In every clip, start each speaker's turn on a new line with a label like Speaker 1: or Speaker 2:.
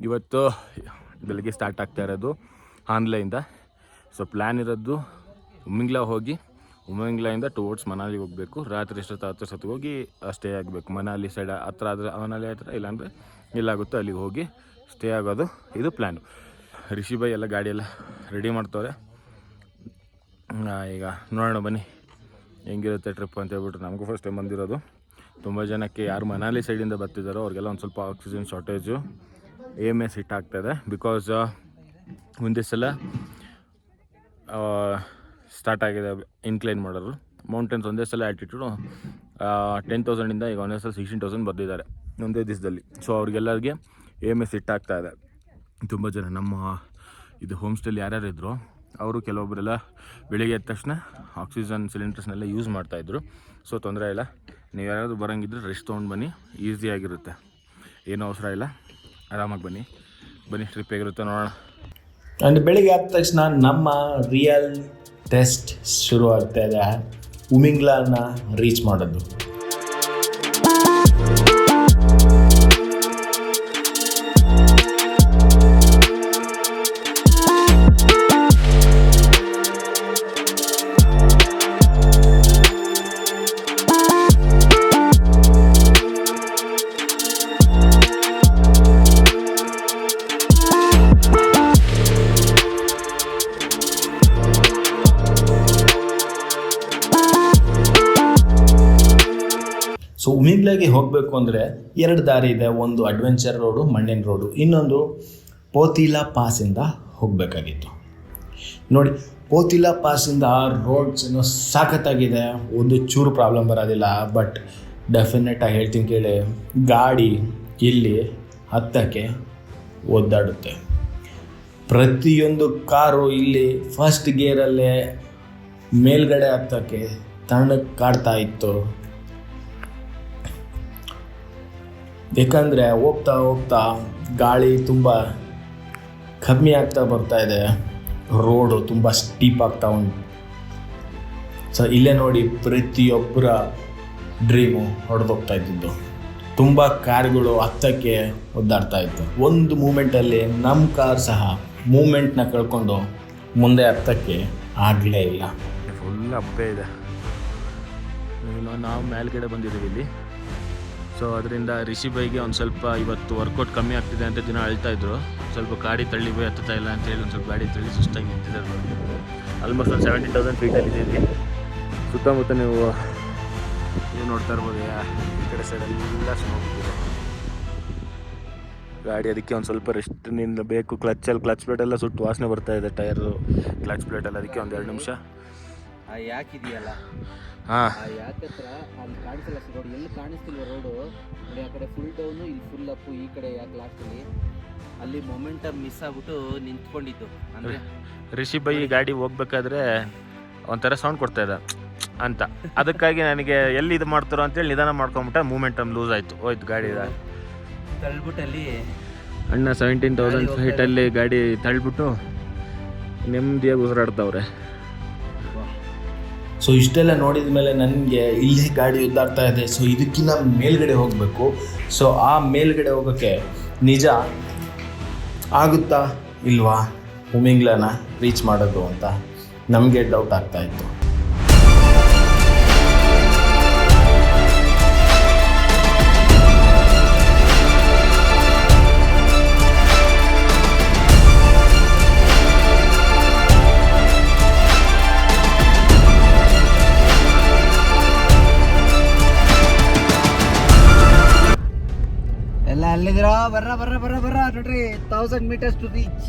Speaker 1: ಇವತ್ತು ಬೆಳಗ್ಗೆ ಸ್ಟಾರ್ಟ್ ಆಗ್ತಾ ಇರೋದು ಆನ್ಲೈನಿಂದ. ಸೊ ಪ್ಲ್ಯಾನ್ ಇರೋದು ಉಮ್ಮಿಂಗ್ಲಾ ಹೋಗಿ ಉಮ್ಮಿಂಗ್ಲಾಯಿಂದ ಟುವರ್ಡ್ಸ್ ಮನಾಲಿಗೆ ಹೋಗಬೇಕು. ರಾತ್ರಿ ಎಷ್ಟೊತ್ತು ಹೋಗಿ ಸ್ಟೇ ಆಗಬೇಕು. ಮನಾಲಿ ಸೈಡ್ ಹತ್ರ ಆದರೆ ಮನಾಲಿ ಹತ್ರ, ಇಲ್ಲಾಂದರೆ ಎಲ್ಲಾಗುತ್ತೋ ಅಲ್ಲಿಗೆ ಹೋಗಿ ಸ್ಟೇ ಆಗೋದು ಇದು ಪ್ಲ್ಯಾನು. ರಿಷಿಬಾಯ್ ಎಲ್ಲ ಗಾಡಿಯೆಲ್ಲ ರೆಡಿ ಮಾಡ್ತವ್ರೆ. ಈಗ ನೋಡೋಣ ಬನ್ನಿ ಹೆಂಗಿರುತ್ತೆ ಟ್ರಿಪ್ ಅಂತ ಹೇಳ್ಬಿಟ್ಟು. ನಮಗೂ ಫಸ್ಟ್ ಟೈಮ್ ಬಂದಿರೋದು. ತುಂಬ ಜನಕ್ಕೆ ಯಾರು ಮನಾಲಿ ಸೈಡಿಂದ ಬರ್ತಿದ್ದಾರೋ ಅವ್ರಿಗೆಲ್ಲ ಒಂದು ಸ್ವಲ್ಪ ಆಕ್ಸಿಜನ್ ಶಾರ್ಟೇಜು AMS ಹಿಟ್ ಆಗ್ತಾಯಿದೆ. ಬಿಕಾಸ್ ಮುಂದೆ ಸಲ ಸ್ಟಾರ್ಟ್ ಆಗಿದೆ ಇನ್ಕ್ಲೈನ್ ಮಾಡೋರು. ಮೌಂಟೇನ್ಸ್ ಒಂದೇ ಸಲ ಆ್ಯಟಿಟ್ಯೂಡು 10,000ಇಂದ ಈಗ ಒಂದೇ ಸಲ 16,000 ಬರ್ದಿದ್ದಾರೆ ಒಂದೇ ದಿವಸದಲ್ಲಿ. ಸೊ ಅವ್ರಿಗೆಲ್ಲರಿಗೆ AMS ಹಿಟ್ ಆಗ್ತಾಯಿದೆ. ತುಂಬ ಜನ ನಮ್ಮ ಇದು ಹೋಮ್ ಸ್ಟೇಲಿ ಯಾರ್ಯಾರು ಇದ್ದರು ಅವರು ಕೆಲವೊಬ್ಬರೆಲ್ಲ ಬೆಳಿಗ್ಗೆ ಎದ್ದ ತಕ್ಷಣ ಆಕ್ಸಿಜನ್ ಸಿಲಿಂಡರ್ಸ್ನೆಲ್ಲ ಯೂಸ್ ಮಾಡ್ತಾಯಿದ್ರು. ಸೊ ತೊಂದರೆ ಇಲ್ಲ, ನೀವು ಯಾರಾದರೂ ಬರೋಂಗಿದ್ರೆ ರೆಸ್ಟ್ ತೊಗೊಂಡು ಬನ್ನಿ, ಈಸಿಯಾಗಿರುತ್ತೆ, ಏನೂ ಅವಸರ ಇಲ್ಲ, ಆರಾಮಾಗಿ ಬನ್ನಿ ಟ್ರಿಪ್ ಹೇಗಿರುತ್ತೆ ನೋಡೋಣ.
Speaker 2: ಆ್ಯಂಡ್ ಬೆಳಿಗ್ಗೆ ಆದ ತಕ್ಷಣ ನಮ್ಮ ರಿಯಲ್ ಟೆಸ್ಟ್ ಶುರು ಆಗ್ತಾ ಇದೆ, ಉಮಿಂಗ್ಲಾನ ರೀಚ್ ಮಾಡೋದು. ಸೊ ಉಮಿಂಗ್ಲಾಗೆ ಹೋಗಬೇಕು ಅಂದರೆ 2 ದಾರಿ ಇದೆ. ಒಂದು ಅಡ್ವೆಂಚರ್ ರೋಡು, ಮಣ್ಣಿನ ರೋಡು, ಇನ್ನೊಂದು ಪೋತಿಲಾ ಪಾಸಿಂದ ಹೋಗಬೇಕಾಗಿತ್ತು. ನೋಡಿ, ಪೋತಿಲಾ ಪಾಸಿಂದ ರೋಡ್ಸ್ ಏನೋ ಸಾಕತ್ತಾಗಿದೆ, ಒಂದು ಚೂರು ಪ್ರಾಬ್ಲಮ್ ಬರೋದಿಲ್ಲ. ಬಟ್ ಡೆಫಿನೆಟಾಗಿ ಹೇಳ್ತೀನಿ ಕೇಳಿ, ಗಾಡಿ ಇಲ್ಲಿ ಹತ್ತಕ್ಕೆ ಒದ್ದಾಡುತ್ತೆ. ಪ್ರತಿಯೊಂದು ಕಾರು ಇಲ್ಲಿ ಫಸ್ಟ್ ಗೇರಲ್ಲೇ ಮೇಲ್ಗಡೆ ಹತ್ತಕ್ಕೆ ತಣ್ಣಗೆ ಕಾಡ್ತಾ ಇತ್ತು. ಯಾಕಂದರೆ ಹೋಗ್ತಾ ಹೋಗ್ತಾ ಗಾಳಿ ತುಂಬ ಕಮ್ಮಿ ಆಗ್ತಾ ಬರ್ತಾ ಇದೆ, ರೋಡು ತುಂಬ ಸ್ಟೀಪ್ ಆಗ್ತಾ ಉಂಟು. ಸೊ ಇಲ್ಲೇ ನೋಡಿ, ಪ್ರತಿಯೊಬ್ಬರ ಡ್ರೀಮು ಹೊಡೆದೋಗ್ತಾ ಇದ್ದಿದ್ದು. ತುಂಬ ಕಾರ್ಗಳು ಹತ್ತಕ್ಕೆ ಒದ್ದಾಡ್ತಾ ಇತ್ತು. ಒಂದು ಮೂಮೆಂಟಲ್ಲಿ ನಮ್ಮ ಕಾರ್ ಸಹ ಮೂಮೆಂಟ್ನ ಕಳ್ಕೊಂಡು ಮುಂದೆ ಹತ್ತಕ್ಕೆ ಆಗಲೇ ಇಲ್ಲ.
Speaker 1: ಫುಲ್ ಅಪ್ಪೆ ಇದೆ. ನಾವು ಮೇಲ್ಗಡೆ ಬಂದಿದ್ದೀವಿ ಇಲ್ಲಿ. ಸೊ ಅದರಿಂದ ರಿಷಿಬೈಗೆ ಒಂದು ಸ್ವಲ್ಪ ಇವತ್ತು ವರ್ಕೌಟ್ ಕಮ್ಮಿ ಆಗ್ತಿದೆ ಅಂತ ದಿನ ಹೇಳ್ತಾಯಿದ್ರು. ಸ್ವಲ್ಪ ಗಾಡಿ ತಳ್ಳಿ ಬೈ ಹತ್ತುತ್ತಾ ಇಲ್ಲ ಅಂತೇಳಿ ಒಂದು ಸ್ವಲ್ಪ ಗಾಡಿ ತಳ್ಳಿ ಸುಸ್ತಾಗಿ ನಿಂತಿದ್ದಾರೆ. ಆಲ್ಮೋಸ್ಟ್ ಒಂದು 70,000 ಫೀಟಲ್ಲಿ ಇದ್ದೀವಿ. ಸುತ್ತಮುತ್ತ ನೀವು ನೋಡ್ತಾ ಇರ್ಬೋದು, ಈ ಕಡೆ ಸೈಡೆಲ್ಲ ಸ್ನೋ ಇದೆ. ಗಾಡಿ ಅದಕ್ಕೆ ಒಂದು ಸ್ವಲ್ಪ ರೆಸ್ಟ್ ಬೇಕು. ಕ್ಲಚ್ ಪ್ಲೇಟೆಲ್ಲ ಸುಟ್ಟು ವಾಸನೆ ಬರ್ತಾ ಇದೆ, ಟೈರು ಕ್ಲಚ್ ಪ್ಲೇಟೆಲ್ಲ. ಅದಕ್ಕೆ ಒಂದು 2 ನಿಮಿಷ
Speaker 3: ಯಾಕಿದೆಯಲ್ಲ, ಯಾಕತ್ರ ಅಲ್ಲಿ ಕಾಣಿಸಲ್ಲ ರೋಡ್, ಎಲ್ಲಿ ಕಾಣಿಸ್ತಿಲ್ವ ರೋಡು ನೋಡಿ. ಆ ಕಡೆ ಫುಲ್ ಡೌನು, ಇಲ್ಲಿ ಫುಲ್ ಅಪ್ಪು. ಈ ಕಡೆ ಯಾಕೆ ಲಾಸ್ಟಲ್ಲಿ ಅಲ್ಲಿ ಮೊಮೆಂಟಮ್ ಮಿಸ್ ಆಗ್ಬಿಟ್ಟು ನಿಂತ್ಕೊಂಡಿದ್ದು. ಅಂದರೆ
Speaker 1: ರಿಷಿಬೈ ಗಾಡಿ ಹೋಗ್ಬೇಕಾದ್ರೆ ಒಂಥರ ಸೌಂಡ್ ಕೊಡ್ತಾ ಇದೆ ಅಂತ, ಅದಕ್ಕಾಗಿ ನನಗೆ ಎಲ್ಲಿ ಇದು ಮಾಡ್ತಾರೋ ಅಂತೇಳಿ ನಿಧಾನ ಮಾಡ್ಕೊಂಬಿಟ್ಟೆ. ಮೂಮೆಂಟಮ್ ಲೂಸ್ ಆಯಿತು, ಹೋಯ್ತು ಗಾಡಿ
Speaker 3: ತಳ್ಬಿಟ್ಟಲ್ಲಿ.
Speaker 1: ಅಣ್ಣ 17,000 ಫೀಟಲ್ಲಿ ಗಾಡಿ ತಳ್ಬಿಟ್ಟು ನೆಮ್ಮದಿಯಾಗಿ ಉಸಿರಾಡ್ತಾವ್ರೆ.
Speaker 2: ಸೊ ಇಷ್ಟೆಲ್ಲ ನೋಡಿದ ಮೇಲೆ ನನಗೆ ಇಲ್ಲೇ ಗಾಡಿ ಒದ್ದಾಡ್ತಾ ಇದೆ. ಸೊ ಇದಕ್ಕಿಂತ ಮೇಲ್ಗಡೆ ಹೋಗಬೇಕು. ಸೊ ಆ ಮೇಲ್ಗಡೆ ಹೋಗೋಕ್ಕೆ ನಿಜ ಆಗುತ್ತಾ ಇಲ್ವಾ ಉಮಿಂಗ್ಲಾನ ರೀಚ್ ಮಾಡೋದು ಅಂತ ನಮಗೆ ಡೌಟ್ ಆಗ್ತಾ ಇತ್ತು.
Speaker 3: ಅಲ್ಲಿದ್ದೀರಾ, ಬರ್ರ ನೋಡ್ರಿ. 1000 meters to reach.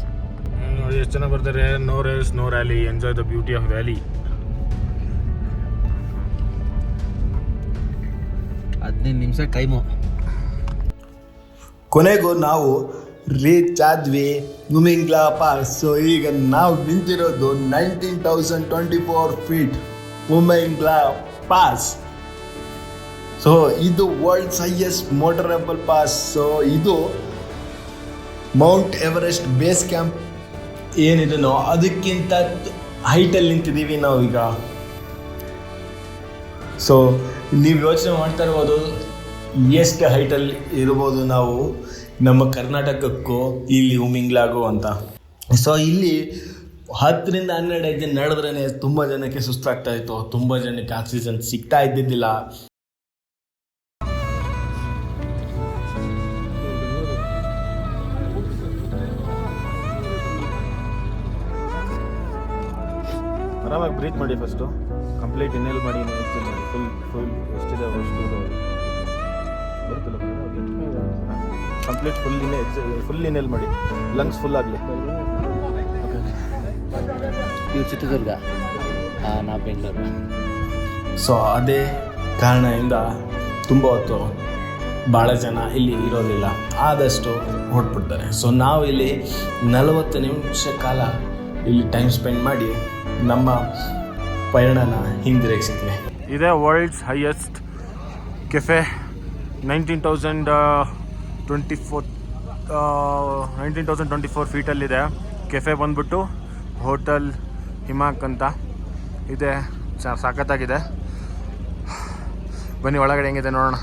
Speaker 1: ಎಷ್ಟು ಜನ ಬರ್ತಾರೆ. No race no rally, enjoy the beauty of valley.
Speaker 3: 15 ನಿಮಿಷ ಟೈಮು.
Speaker 2: ಕೊನೆಗೂ ನಾವು ರೀಚ್ ಆದ್ವಿ ಉಮಿಂಗ್ಲಾ ಪಾಸ್. ಸೊ ಈಗ ನಾವು ನಿಂತಿರೋದು 19,024 ಫೀಟ್ ಉಮಿಂಗ್ಲಾ ಪಾಸ್. ಸೊ ಇದು world's highest motorable pass. So ಇದು ಮೌಂಟ್ ಎವರೆಸ್ಟ್ ಬೇಸ್ ಕ್ಯಾಂಪ್ ಏನಿದೆನೋ ಅದಕ್ಕಿಂತ ಹೈಟಲ್ಲಿ ನಿಂತಿದ್ದೀವಿ ನಾವೀಗ. ಸೊ ನೀವು ಯೋಚನೆ ಮಾಡ್ತಾ ಇರ್ಬೋದು ಎಷ್ಟು ಹೈಟಲ್ಲಿ ಇರ್ಬೋದು ನಾವು. ನಮ್ಮ ಕರ್ನಾಟಕಕ್ಕೂ ಇಲ್ಲಿ ಮಿಂಗ್ಲಾಗು ಅಂತ. ಸೊ ಇಲ್ಲಿ 10ರಿಂದ 12 ದಿನ ನಡೆದ್ರೇ ತುಂಬ ಜನಕ್ಕೆ ಸುಸ್ತಾಗ್ತಾ ಇತ್ತು, ತುಂಬ ಜನಕ್ಕೆ ಆಕ್ಸಿಜನ್ ಸಿಗ್ತಾ ಇದ್ದಿದ್ದಿಲ್ಲ.
Speaker 1: ಆರಾಮಾಗಿ ಬ್ರೀತ್ ಮಾಡಿ, ಫಸ್ಟು ಕಂಪ್ಲೀಟ್ ಇನ್ಹೇಲ್ ಮಾಡಿ, ಎಕ್ಸೇಲ್ ಮಾಡಿ, ಫುಲ್ ಎಷ್ಟಿದೆ ಅಷ್ಟು ಬರುತ್ತಿಲ್ಲ, ಕಂಪ್ಲೀಟ್ ಫುಲ್ ಇನ್ಹೇಲ್ ಮಾಡಿ, ಲಂಗ್ಸ್ ಫುಲ್ ಆಗಲಿ.
Speaker 3: ಇವು ಚಿತ್ರದುರ್ಗ, ನಾವು ಬೆಂಗಳೂರು.
Speaker 2: ಸೊ ಅದೇ ಕಾರಣದಿಂದ ತುಂಬ ಹೊತ್ತು ಭಾಳ ಜನ ಇಲ್ಲಿ ಇರೋದಿಲ್ಲ, ಆದಷ್ಟು ಹೊರಟ್ಬಿಡ್ತಾರೆ. ಸೊ ನಾವು ಇಲ್ಲಿ 40 ನಿಮಿಷ ಕಾಲ ಇಲ್ಲಿ ಟೈಮ್ ಸ್ಪೆಂಡ್ ಮಾಡಿ ನಮ್ಮ ಪಯಣನ ಹಿಂದಿರುಗಿಸಿದ್ವಿ.
Speaker 1: ಇದೇ ವರ್ಲ್ಡ್ಸ್ ಹೈಯೆಸ್ಟ್ ಕೆಫೆ, 19,024 ಫೀಟಲ್ಲಿದೆ. ಕೆಫೆ ಬಂದ್ಬಿಟ್ಟು ಹೋಟೆಲ್ ಹಿಮಾಕ್ ಅಂತ ಇದೆ, ಸಖತ್ತಾಗಿದೆ. ಬನ್ನಿ ಒಳಗಡೆ ಹೆಂಗಿದೆ ನೋಡೋಣ.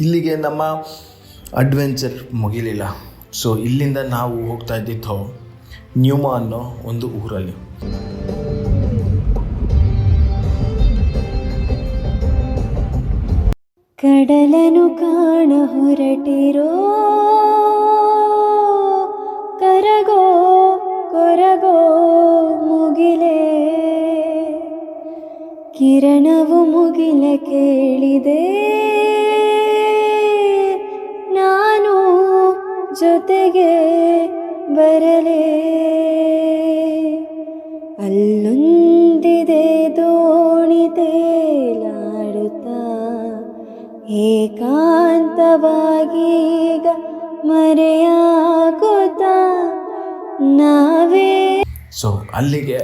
Speaker 2: ಇಲ್ಲಿಗೆ ನಮ್ಮ ಅಡ್ವೆಂಚರ್ ಮುಗಿಲಿಲ್ಲ. ಸೊ ಇಲ್ಲಿಂದ ನಾವು ಹೋಗ್ತಾ ಇದ್ದಿದ್ದು ನ್ಯೂಮಾ ಅನ್ನೋ ಒಂದು ಊರಲ್ಲಿ.
Speaker 4: ಕಡಲನು ಕಾಣ ಹೊರಟಿರೋ ಕರಗೋ ಕೊರಗೋ ಮುಗಿಲೆ, ಕಿರಣವು ಮುಗಿಲ ಕೇಳಿದೆ ನಾನು ಜೊತೆಗೆ ಬರಲೇ. ಅಲ್ಲೊಂದಿದೆ ದೋಣಿ ತೇಲಾಡುತ್ತಾ ಏಕಾಂತವಾಗೀಗ ಮರೆಯಾಗುತ್ತಾ ನಾವೇ.
Speaker 2: ಸೊ ಅಲ್ಲಿಗೆ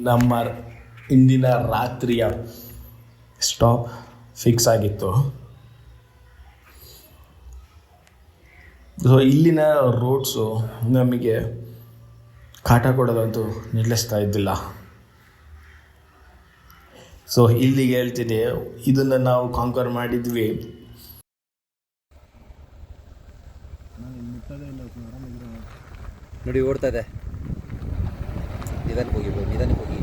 Speaker 2: ನಮ್ಮ ಇಂದಿನ ರಾತ್ರಿಯ ಸ್ಟಾಪ್ ಫಿಕ್ಸ್ ಆಗಿತ್ತು. ಸೊ ಇಲ್ಲಿನ ರೋಡ್ಸು ನಮಗೆ ಕಾಟ ಕೊಡೋದಂತೂ ನಿಲ್ಲಿಸ್ತಾ ಇದ್ದಿಲ್ಲ. ಸೊ ಇಲ್ಲಿಗೆ ಹೇಳ್ತೀನಿ, ಇದನ್ನು ನಾವು ಕಾಂಕರ್ ಮಾಡಿದ್ವಿ.
Speaker 3: ನೋಡಿ ಓಡ್ತಾ ಇದೆ, ನಿಧಾನಕ್ಕೆ ಹೋಗಿ ಬ್ರೋ, ನಿಧಾನಕ್ಕೆ ಹೋಗಿ.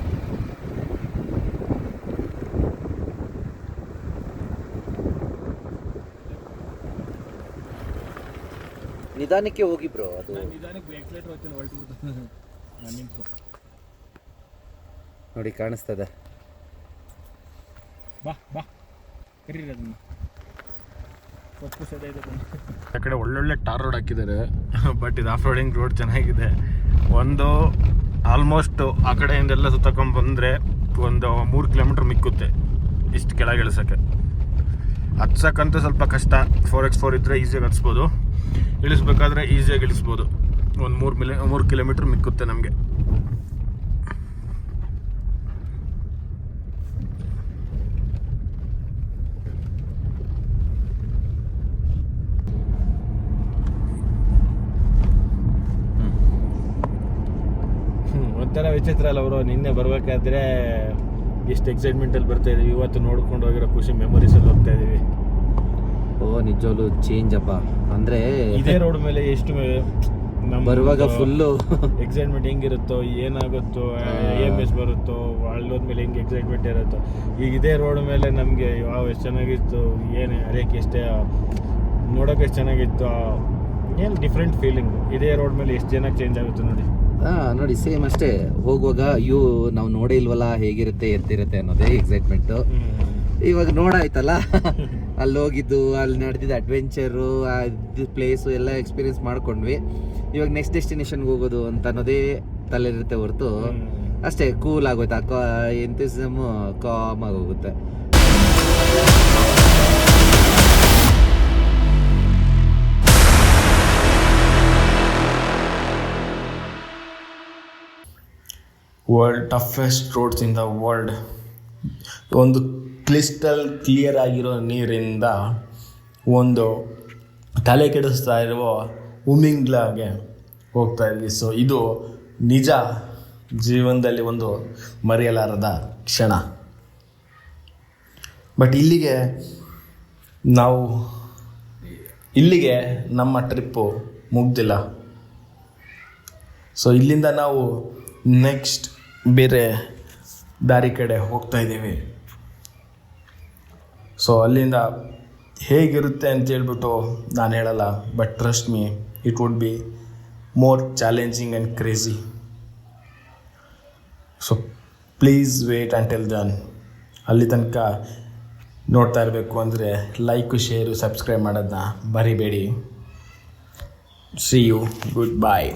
Speaker 3: ನಿಧಾನಕ್ಕೆ ಹೋಗಿ ಬ್ರೋ, ಅದು ನೋಡಿ ಕಾಣಿಸ್ತದೆ.
Speaker 1: ಆ ಕಡೆ ಒಳ್ಳೊಳ್ಳೆ ಟಾರ್ ರೋಡ್ ಹಾಕಿದ್ದಾರೆ, ಬಟ್ ಇದು ಆಫ್ ರೋಡಿಂಗ್ ರೋಡ್ ಚೆನ್ನಾಗಿದೆ. ಒಂದು ಆಲ್ಮೋಸ್ಟ್ ಆ ಕಡೆಯಿಂದೆಲ್ಲ ಸುತ್ತಕೊಂಡು ಬಂದರೆ ಒಂದು 3 ಕಿಲೋಮೀಟ್ರ್ ಮಿಕ್ಕುತ್ತೆ ಇಷ್ಟು ಕೆಳಗೆ ಇಳಿಸೋಕ್ಕೆ. ಹತ್ಸಕ್ಕಂತೂ ಸ್ವಲ್ಪ ಕಷ್ಟ. 4x4 ಇದ್ದರೆ ಈಸಿಯಾಗಿ ಹತ್ಸ್ಬೋದು, ಇಳಿಸ್ಬೇಕಾದ್ರೆ ಈಸಿಯಾಗಿ ಇಳಿಸ್ಬೋದು. ಒಂದು 3 ಕಿಲೋಮೀಟ್ರ್ ಮಿಕ್ಕುತ್ತೆ ನಮಗೆ. ಒಂಥರ ವಿಚಿತ್ರ ಅಲ್ಲ ಅವರು. ನಿನ್ನೆ ಬರಬೇಕಾದ್ರೆ ಎಷ್ಟು ಎಕ್ಸೈಟ್ಮೆಂಟಲ್ಲಿ ಬರ್ತಾ ಇದೀವಿ, ಇವತ್ತು ನೋಡ್ಕೊಂಡು ಹೋಗಿರೋ ಖುಷಿ ಮೆಮೊರೀಸಲ್ಲಿ ಹೋಗ್ತಾ ಇದೀವಿ.
Speaker 3: ಓ ನಿಜವಾಗ್ಲೂ ಚೇಂಜ್ ಅಪ್ಪ. ಅಂದರೆ
Speaker 1: ಇದೇ ರೋಡ್ ಮೇಲೆ ಎಷ್ಟು
Speaker 3: ಬರುವಾಗ ಫುಲ್ಲು
Speaker 1: ಎಕ್ಸೈಟ್ಮೆಂಟ್ ಹೆಂಗಿರುತ್ತೋ, ಏನಾಗುತ್ತೋ, EMS ಬರುತ್ತೋ, ಅಲ್ಲೋದ್ಮೇಲೆ ಹೆಂಗೆ ಎಕ್ಸೈಟ್ಮೆಂಟ್ ಇರುತ್ತೋ. ಈಗ ಇದೇ ರೋಡ್ ಮೇಲೆ ನಮಗೆ ಎಷ್ಟು ಚೆನ್ನಾಗಿತ್ತು, ಏನು ಅರೇಕೆ ಎಷ್ಟೇ ನೋಡೋಕೆ ಎಷ್ಟು ಚೆನ್ನಾಗಿತ್ತು, ಏನು ಡಿಫ್ರೆಂಟ್ ಫೀಲಿಂಗು. ಇದೇ ರೋಡ್ ಮೇಲೆ ಎಷ್ಟು ಚೆನ್ನಾಗಿ ಚೇಂಜ್ ಆಗುತ್ತೆ ನೋಡಿ.
Speaker 3: ನೋಡಿ ಸೇಮ್ ಅಷ್ಟೇ. ಹೋಗುವಾಗ ಅಯ್ಯೋ ನಾವು ನೋಡೇ ಇಲ್ವಲ್ಲ, ಹೇಗಿರುತ್ತೆ ಎತ್ತಿರುತ್ತೆ ಅನ್ನೋದೇ ಎಕ್ಸೈಟ್ಮೆಂಟು. ಇವಾಗ ನೋಡಾಯ್ತಲ್ಲ, ಅಲ್ಲಿ ಹೋಗಿದ್ದು, ಅಲ್ಲಿ ನಡೆದಿದ್ದು ಅಡ್ವೆಂಚರು, ಅದು ಪ್ಲೇಸು ಎಲ್ಲ ಎಕ್ಸ್ಪೀರಿಯೆನ್ಸ್ ಮಾಡ್ಕೊಂಡ್ವಿ. ಇವಾಗ ನೆಕ್ಸ್ಟ್ ಡೆಸ್ಟಿನೇಷನ್ಗೆ ಹೋಗೋದು ಅಂತ ಅನ್ನೋದೇ ತಲೆಯಿರುತ್ತೆ ಹೊರತು ಅಷ್ಟೇ ಕೂಲ್ ಆಗೋಯ್ತು. ಎಂಥೂಸಿಸಮು ಕಾಮ್ ಆಗೋಗುತ್ತೆ.
Speaker 2: Toughest roads in the world. ಒಂದು ಕ್ರಿಸ್ಟಲ್ ಕ್ಲಿಯರ್ ಆಗಿರೋ ನೀರಿಂದ ಒಂದು ತಲೆ ಕೆಡಿಸ್ತಾ ಇರುವ ಉಮಿಂಗ್ಲಾಗೆ ಹೋಗ್ತಾ ಇದ್ವಿ. ಸೊ ಇದು ನಿಜ ಜೀವನದಲ್ಲಿ ಒಂದು ಮರೆಯಲಾರದ ಕ್ಷಣ. ಬಟ್ ಇಲ್ಲಿಗೆ ನಮ್ಮ ಟ್ರಿಪ್ಪು ಮುಗ್ದಿಲ್ಲ. ಸೊ ಇಲ್ಲಿಂದ ನಾವು ನೆಕ್ಸ್ಟ್ ಬೇರೆ ದಾರಿ ಕಡೆ ಹೋಗ್ತಾ ಇದ್ದೀವಿ. ಸೊ ಅಲ್ಲಿಂದ ಹೇಗಿರುತ್ತೆ ಅಂತೇಳ್ಬಿಟ್ಟು ನಾನು ಹೇಳಲ್ಲ, but trust me, it would be more challenging and crazy. So please wait until then. ಅಲ್ಲಿ ತನಕ ನೋಡ್ತಾ ಇರಬೇಕು ಅಂದರೆ ಲೈಕು, ಶೇರು, ಸಬ್ಸ್ಕ್ರೈಬ್ ಮಾಡೋದನ್ನ ಮರಿಬೇಡಿ. See you, good bye.